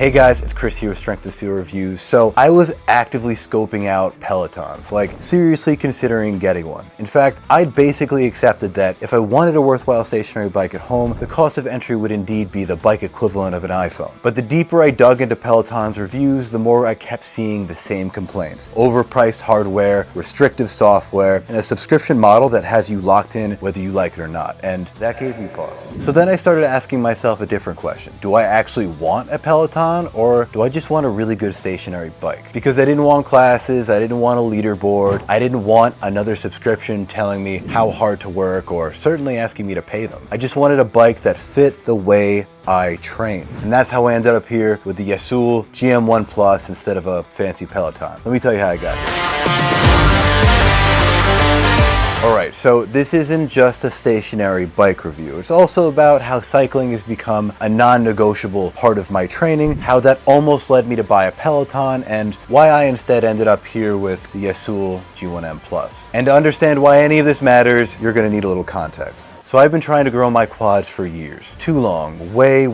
Hey guys, it's Chris here with Strength and Steel Reviews. So I was actively scoping out Pelotons, like seriously considering getting one. In fact, I'd basically accepted that if I wanted a worthwhile stationary bike at home, the cost of entry would indeed be the bike equivalent of an iPhone. But the deeper I dug into Peloton's reviews, the more I kept seeing the same complaints. Overpriced hardware, restrictive software, and a subscription model that has you locked in whether you like it or not. And that gave me pause. So then I started asking myself a different question. Do I actually want a Peloton? Or do I just want a really good stationary bike? Because I didn't want classes, I didn't want a leaderboard, I didn't want another subscription telling me how hard to work or certainly asking me to pay them. I just wanted a bike that fit the way I train. And that's how I ended up here with the YESOUL G1M Plus instead of a fancy Peloton. Let me tell you how I got here. Alright, so this isn't just a stationary bike review. It's also about how cycling has become a non-negotiable part of my training, how that almost led me to buy a Peloton, and why I instead ended up here with the YESOUL G1M Plus. And to understand why any of this matters, you're going to need a little context. So I've been trying to grow my quads for years. Too long. Way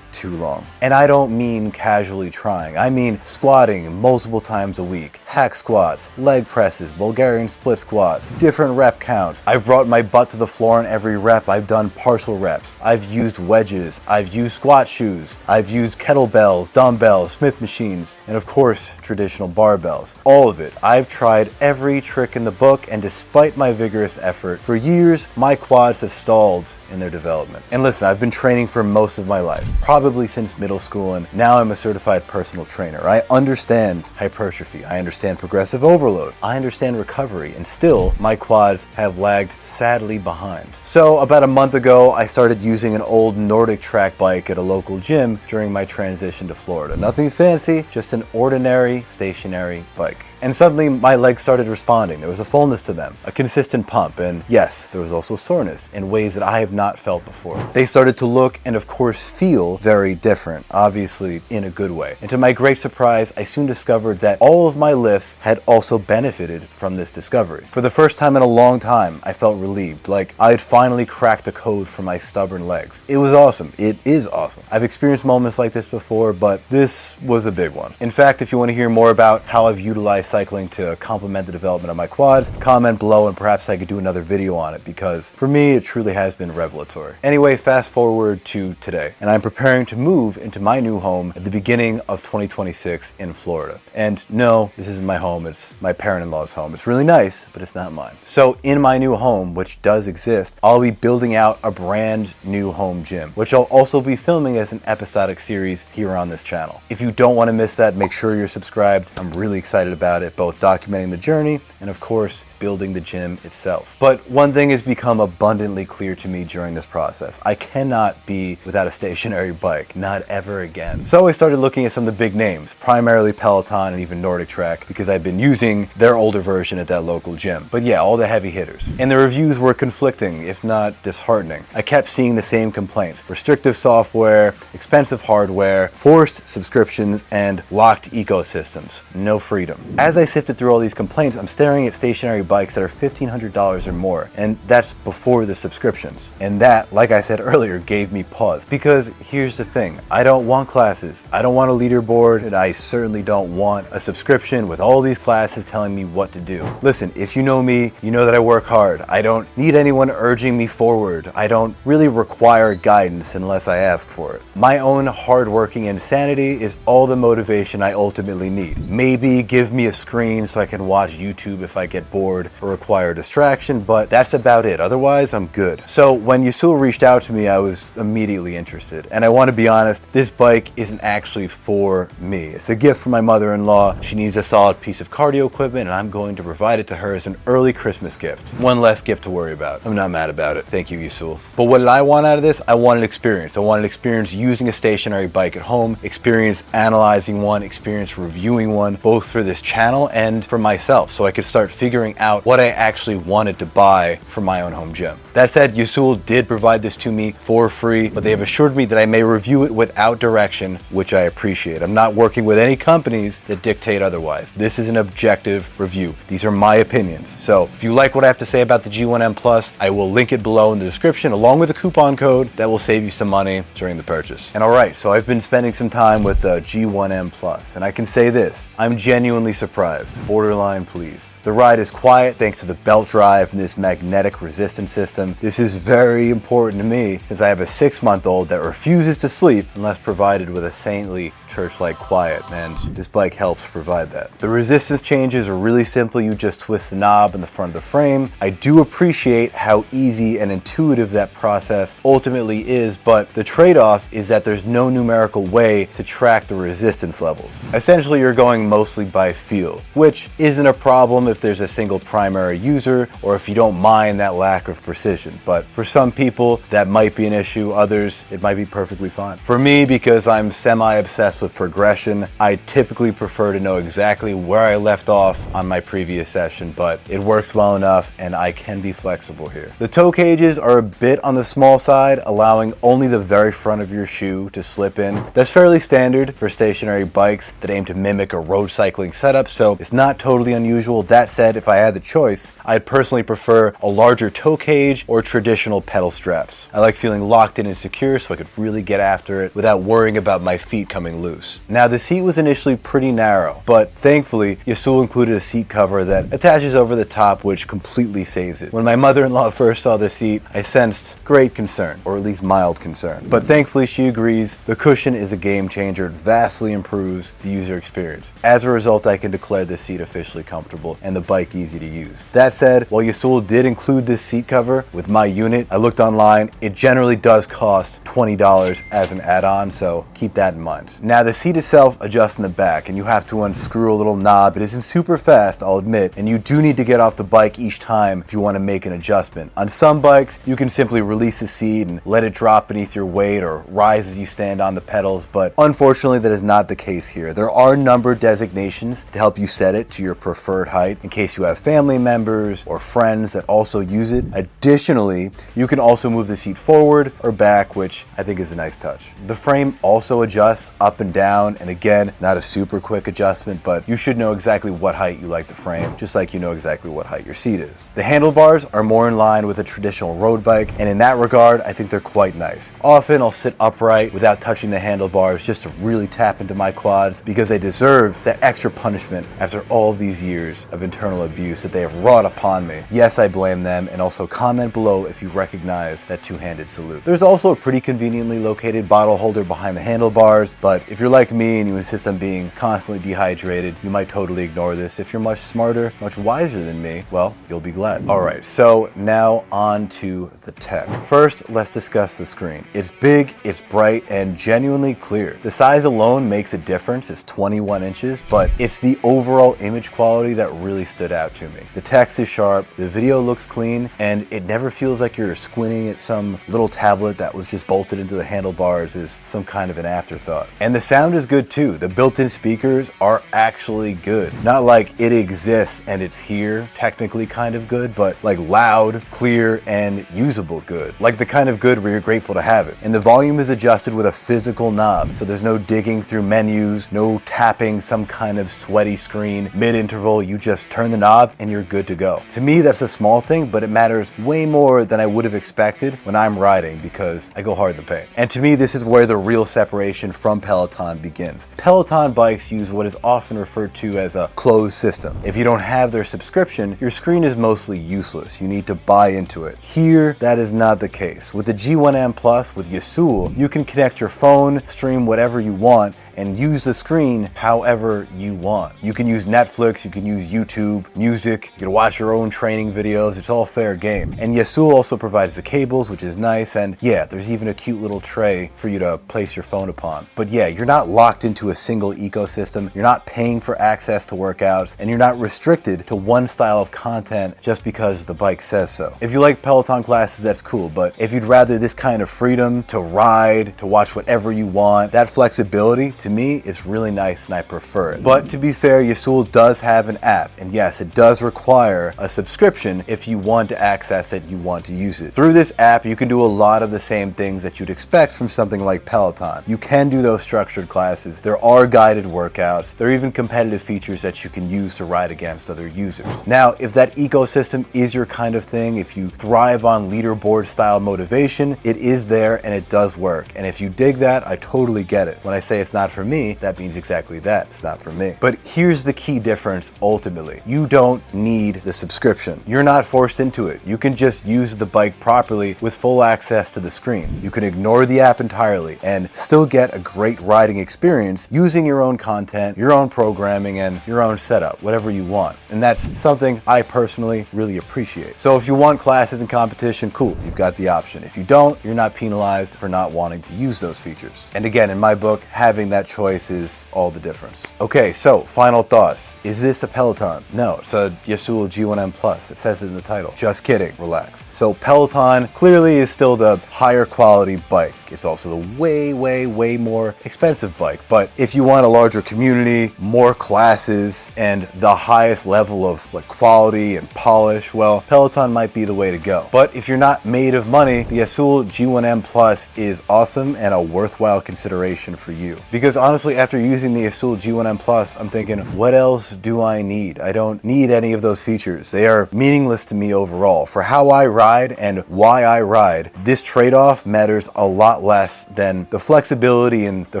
too long. And I don't mean casually trying. I mean squatting multiple times a week, hack squats, leg presses, Bulgarian split squats, different rep counts. I've brought my butt to the floor in every rep. I've done partial reps. I've used wedges. I've used squat shoes. I've used kettlebells, dumbbells, Smith machines, and of course, traditional barbells. All of it. I've tried every trick in the book, and despite my vigorous effort, for years, my quads have stalled in their development. And listen, I've been training for most of my life, probably since middle school, and now I'm a certified personal trainer. I understand hypertrophy, I understand progressive overload, I understand recovery, and still my quads have lagged sadly behind. So about a month ago, I started using an old Nordic track bike at a local gym during my transition to Florida. Nothing fancy, just an ordinary stationary bike. And suddenly my legs started responding. There was a fullness to them, a consistent pump, and yes, there was also soreness in ways that I have not felt before. They started to look and of course feel very different, obviously in a good way. And to my great surprise, I soon discovered that all of my lifts had also benefited from this discovery. For the first time in a long time, I felt relieved, like I had finally cracked a code for my stubborn legs. It was awesome. It is awesome. I've experienced moments like this before, but this was a big one. In fact, if you want to hear more about how I've utilized cycling to complement the development of my quads, comment below and perhaps I could do another video on it, because for me it truly has been revelatory. Anyway, fast forward to today, and I'm preparing to move into my new home at the beginning of 2026 in Florida. And no, this isn't my home, it's my parent-in-law's home. It's really nice, but it's not mine. So in my new home, which does exist, I'll be building out a brand new home gym, which I'll also be filming as an episodic series here on this channel. If you don't want to miss that, make sure you're subscribed. I'm really excited about it, both documenting the journey and of course building the gym itself. But one thing has become abundantly clear to me during this process. I cannot be without a stationary bike, not ever again. So I started looking at some of the big names, primarily Peloton and even Nordic Track, because I've been using their older version at that local gym. But yeah, all the heavy hitters. And the reviews were conflicting, if not disheartening. I kept seeing the same complaints: restrictive software, expensive hardware, forced subscriptions, and locked ecosystems. No freedom. As I sifted through all these complaints, I'm staring at stationary bikes that are $1,500 or more, and that's before the subscriptions. And that, like I said earlier, gave me pause. Because here's the thing, I don't want classes, I don't want a leaderboard, and I certainly don't want a subscription with all these classes telling me what to do. Listen, if you know me, you know that I work hard. I don't need anyone urging me forward. I don't really require guidance unless I ask for it. My own hardworking insanity is all the motivation I ultimately need. Maybe give me a screen so I can watch YouTube if I get bored or require distraction, but that's about it. Otherwise, I'm good. So when YESOUL reached out to me, I was immediately interested. And I want to be honest, this bike isn't actually for me. It's a gift from my mother-in-law. She needs a solid piece of cardio equipment, and I'm going to provide it to her as an early Christmas gift. One less gift to worry about. I'm not mad about it. Thank you, YESOUL. But what did I want out of this? I wanted experience. I wanted experience using a stationary bike at home, experience analyzing one, experience reviewing one, both for this channel and for myself, so I could start figuring out what I actually wanted to buy for my own home gym. them. That said, YESOUL did provide this to me for free, but they have assured me that I may review it without direction, which I appreciate. I'm not working with any companies that dictate otherwise. This is an objective review. These are my opinions. So if you like what I have to say about the G1M Plus, I will link it below in the description along with a coupon code that will save you some money during the purchase. And all right, so I've been spending some time with the G1M Plus, and I can say this, I'm genuinely surprised, borderline pleased. The ride is quiet thanks to the belt drive and this magnetic resistance system. This is very important to me since I have a 6-month-old that refuses to sleep unless provided with a saintly church-like quiet, and this bike helps provide that. The resistance changes are really simple. You just twist the knob in the front of the frame. I do appreciate how easy and intuitive that process ultimately is, but the trade-off is that there's no numerical way to track the resistance levels. Essentially, you're going mostly by feel, which isn't a problem if there's a single primary user or if you don't mind that lack of precision. But for some people, that might be an issue. Others, it might be perfectly fine. For me, because I'm semi-obsessed with progression, I typically prefer to know exactly where I left off on my previous session, but it works well enough and I can be flexible here. The toe cages are a bit on the small side, allowing only the very front of your shoe to slip in. That's fairly standard for stationary bikes that aim to mimic a road cycling setup, so it's not totally unusual. That said, if I had the choice, I'd personally prefer a larger toe cage or traditional pedal straps. I like feeling locked in and secure so I could really get after it without worrying about my feet coming loose. Now, the seat was initially pretty narrow, but thankfully YESOUL included a seat cover that attaches over the top, which completely saves it. When my mother-in-law first saw the seat, I sensed great concern, or at least mild concern, but thankfully she agrees. The cushion is a game changer. It vastly improves the user experience. As a result, I can declare the seat officially comfortable and the bike easy to use. That said, while YESOUL did include this seat cover with my unit, I looked online, it generally does cost $20 as an add-on, so keep that in mind. Now, the seat itself adjusts in the back and you have to unscrew a little knob. It isn't super fast, I'll admit, and you do need to get off the bike each time if you want to make an adjustment. On some bikes, you can simply release the seat and let it drop beneath your weight or rise as you stand on the pedals, but unfortunately that is not the case here. There are number designations to help you set it to your preferred height in case you have family members or friends that also use it. Additionally, you can also move the seat forward or back, which I think is a nice touch. The frame also adjusts up and down, and again, not a super quick adjustment, but you should know exactly what height you like the frame, just like you know exactly what height your seat is. The handlebars are more in line with a traditional road bike, and in that regard, I think they're quite nice. Often I'll sit upright without touching the handlebars just to really tap into my quads because they deserve that extra punishment after all of these years of internal abuse that they have wrought upon me. Yes, I blame them, and also comment below if you recognize that two-handed salute. There's also a pretty conveniently located bottle holder behind the handlebars, but if you're like me and you insist on being constantly dehydrated, you might totally ignore this. If you're much smarter, much wiser than me, well, you'll be glad. All right, so now on to the tech. First, let's discuss the screen. It's big, it's bright, and genuinely clear. The size alone makes a difference. It's 21 inches, but it's the overall image quality that really stood out to me. The text is sharp, the video looks clean, and it never feels like you're squinting at some little tablet that was just bolted into the handlebars as some kind of an afterthought. And the sound is good too. The built-in speakers are actually good. Not like it exists and it's here, technically kind of good, but like loud, clear, and usable good. Like the kind of good where you're grateful to have it. And the volume is adjusted with a physical knob, so there's no digging through menus, no tapping some kind of sweaty screen mid-interval. You just turn the knob and you're good to go. To me, that's a small thing, but it matters way more than I would have expected when I'm riding because I go hard in the paint. And to me, this is where the real separation from Peloton begins. Peloton bikes use what is often referred to as a closed system. If you don't have their subscription, your screen is mostly useless. You need to buy into it. Here, that is not the case. With the G1M Plus, with YESOUL, you can connect your phone, stream whatever you want, and use the screen however you want. You can use Netflix, you can use YouTube, music, you can watch your own training videos, it's all fair game. And YESOUL also provides the cables, which is nice, and yeah, there's even a cute little tray for you to place your phone upon. But yeah, you're not locked into a single ecosystem, you're not paying for access to workouts, and you're not restricted to one style of content just because the bike says so. If you like Peloton classes, that's cool, but if you'd rather this kind of freedom to ride, to watch whatever you want, that flexibility, To me, it's really nice and I prefer it. But to be fair, YESOUL does have an app, and yes, it does require a subscription if you want to access it, you want to use it. Through this app, you can do a lot of the same things that you'd expect from something like Peloton. You can do those structured classes, there are guided workouts, there are even competitive features that you can use to ride against other users. Now, if that ecosystem is your kind of thing, if you thrive on leaderboard style motivation, it is there and it does work. And if you dig that, I totally get it. When I say it's not for me, that means exactly that. It's not for me. But here's the key difference ultimately. You don't need the subscription. You're not forced into it. You can just use the bike properly with full access to the screen. You can ignore the app entirely and still get a great riding experience using your own content, your own programming, and your own setup, whatever you want. And that's something I personally really appreciate. So if you want classes and competition, cool, you've got the option. If you don't, you're not penalized for not wanting to use those features. And again, in my book, having that choice is all the difference. Okay, so final thoughts. Is this a Peloton? No, it's a YESOUL G1M Plus. It says it in the title. Just kidding, relax. So Peloton clearly is still the higher quality bike. It's also the way more expensive bike. But if you want a larger community, more classes, and the highest level of quality and polish, well, Peloton might be the way to go. But if you're not made of money, the YESOUL G1M Plus is awesome and a worthwhile consideration for you. Because honestly, after using the YESOUL G1M Plus, I'm thinking, what else do I need? I don't need any of those features. They are meaningless to me overall. For how I ride and why I ride, this trade-off matters a lot less than the flexibility and the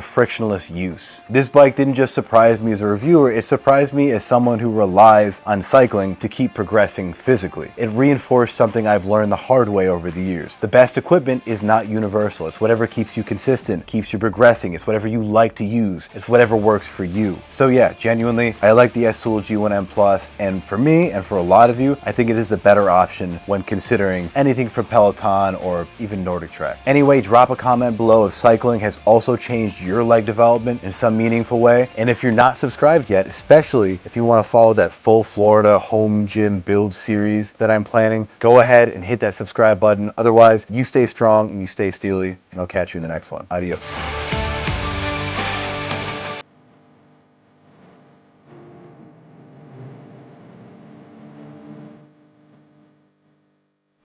frictionless use. This bike didn't just surprise me as a reviewer, it surprised me as someone who relies on cycling to keep progressing physically. It reinforced something I've learned the hard way over the years. The best equipment is not universal. It's whatever keeps you consistent, keeps you progressing. It's whatever you like to use. It's whatever works for you. So yeah, genuinely, I like the YESOUL G1M Plus, and for me and for a lot of you, I think it is the better option when considering anything from Peloton or even Nordic Track. Anyway, drop a comment below if cycling has also changed your leg development in some meaningful way. And if you're not subscribed yet, especially if you want to follow that full Florida home gym build series that I'm planning, go ahead and hit that subscribe button. Otherwise, you stay strong and you stay steely, and I'll catch you in the next one. Adios.